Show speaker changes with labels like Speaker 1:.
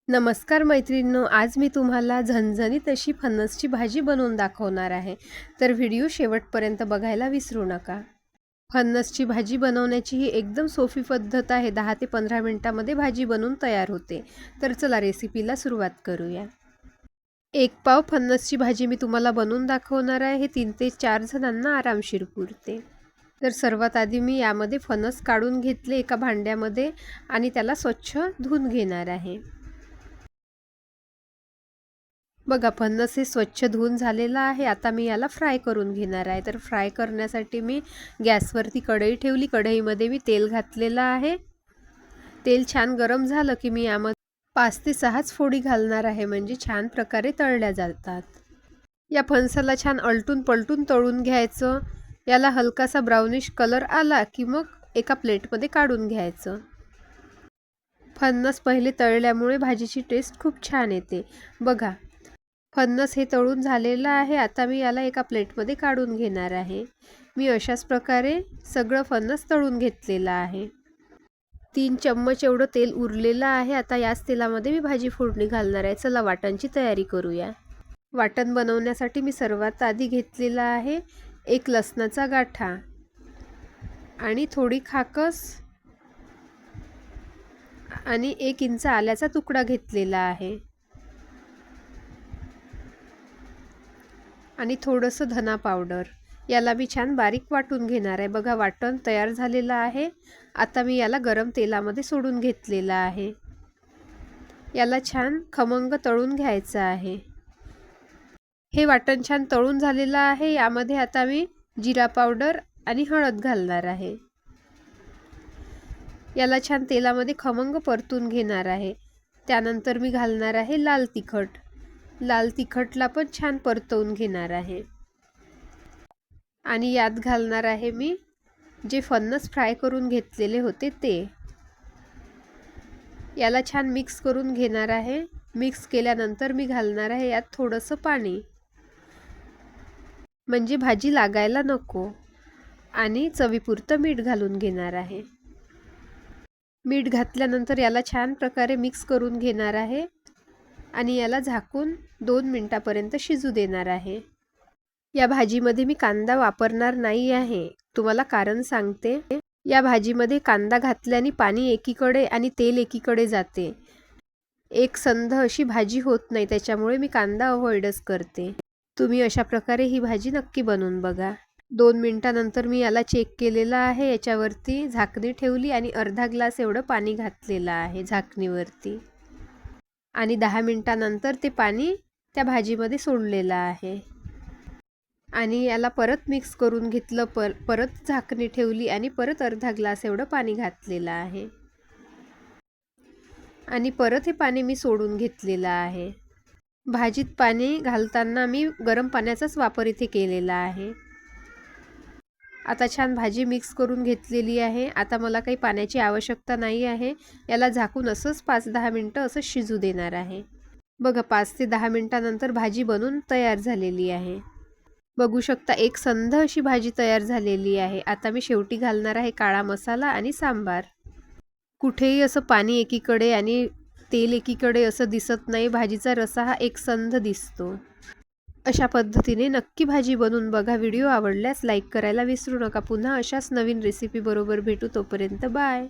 Speaker 1: नमस्कार मैत्रिणींनो, आज मी तुम्हाला झणझणीत अशी फणसची भाजी बनवून दाखवणार आहे. तर व्हिडिओ शेवटपर्यंत बघायला विसरू नका. फणसची भाजी बनवण्याची ही एकदम सोपी पद्धत आहे. 10 ते 15 मिनिटांमध्ये भाजी बनवून तयार होते. तर चला रेसिपीला सुरुवात करूया. 1 पाव फणसची भाजी मी तुम्हाला बनवून दाखवणार आहे. 3 ते 4 जणांना आरामशीर पुरते. तर सर्वात आधी मी यामध्ये फणस काढून घेतले एका भांड्यामध्ये आणि त्याला स्वच्छ धुवून घेणार आहे. बघा फणस हे स्वच्छ धुवून झालेलं आहे. आता मी याला फ्राय करून घेणार आहे. तर फ्राय करण्यासाठी मी गॅसवरती कढई ठेवली. कढईमध्ये मी तेल घातलेलं आहे. तेल छान गरम झालं की मी यामध्ये 5 ते 6 फोडी घालणार आहे, म्हणजे छान प्रकारे तळल्या जातात. या फणसाला छान अलटून पलटून तळून घ्यायचं. याला हलकासा ब्राउनिश कलर आला की मग एका प्लेटमध्ये काढून घ्यायचं. फणस पहिले तळल्यामुळे भाजीची टेस्ट खूप छान येते. बघा फणस हे तळून झालेलं आहे. आता मी याला एका प्लेटमध्ये काढून घेणार आहे. मी अशाच प्रकारे सगळं फणस तळून घेतलेलं आहे. 3 चम्मच एवढं तेल उरलेलं आहे. आता याच तेलामध्ये मी भाजी फोडणी घालणार आहे. चला वाटणची तयारी करूया. वाटण बनवण्यासाठी मी सर्वात आधी घेतलेला आहे 1 लसणाचा गाठा आणि थोडी खाकस आणि 1 इंच आल्याचा तुकडा घेतलेला आहे आणि थोडंसं धना पावडर. याला मी छान बारीक वाटून घेणार आहे. बघा वाटण तयार झालेलं आहे. आता मी याला गरम तेलामध्ये सोडून घेतलेलं आहे. याला छान खमंग तळून घ्यायचं आहे. हे वाटण छान तळून झालेलं आहे. यामध्ये आता मी जिरा पावडर आणि हळद घालणार आहे. याला छान तेलामध्ये खमंग परतून घेणार आहे. त्यानंतर मी घालणार आहे लाल तिखट. लाल तिखटला पण छान परतवून घेणार आहे आणि यात घालणार आहे मी जे फणस फ्राय करून घेतलेले होते ते. याला छान मिक्स करून घेणार आहे. मिक्स केल्यानंतर मी घालणार आहे यात थोडंसं पाणी, म्हणजे भाजी लागायला नको, आणि चवीपुरतं मीठ घालून घेणार आहे. मीठ घातल्यानंतर याला छान प्रकारे मिक्स करून घेणार आहे आणि याला झाकून 2 मिनिटापर्यंत शिजू देणार आहे. या भाजीमध्ये मी कांदा वापरणार नाही आहे. तुम्हाला कारण सांगते. या भाजीमध्ये कांदा घातल्याने पाणी एकीकडे आणि तेल एकीकडे जाते. एकसंध अशी भाजी होत नाही, त्याच्यामुळे मी कांदा अवॉइडच करते. तुम्ही अशा प्रकारे ही भाजी नक्की बनवून बघा. 2 मिनिटानंतर मी याला चेक केलेलं आहे. याच्यावरती झाकणी ठेवली आणि अर्धा ग्लास एवढं पाणी घातलेलं आहे झाकणीवरती, आणि 10 मिनिटानंतर ते पाणी त्या भाजीमध्ये सोडलेलं आहे आणि याला परत मिक्स करून घेतलं. परत झाकणी ठेवली आणि परत अर्धा ग्लास एवढं पाणी घातलेलं आहे आणि परत हे पाणी मी सोडून घेतलेलं आहे. भाजीत पाणी घालताना मी गरम पाण्याचाच वापर इथे केलेला आहे. आता छान भाजी मिक्स करून घेतलेली आहे. आता मला काही पाण्याची आवश्यकता नाही आहे. याला झाकून असंच 5-10 मिनिटं असं शिजू देणार आहे. बघा 5 ते 10 मिनिटानंतर भाजी बनून तयार झालेली आहे. बघू शकता एकसंध अशी भाजी तयार झालेली आहे. आता मी शेवटी घालणार आहे काळा मसाला आणि सांबार. कुठेही असं पाणी एकीकडे आणि तेल एकीकडे असं दिसत नाही. भाजीचा रस्सा हा एकसंध दिसतो. अशा पद्धतीने नक्की भाजी बनवून बघा. व्हिडिओ आवडल्यास लाईक करायला विसरू नका. पुन्हा अशाच नवीन रेसिपी बरोबर भेटू. तोपर्यंत बाय.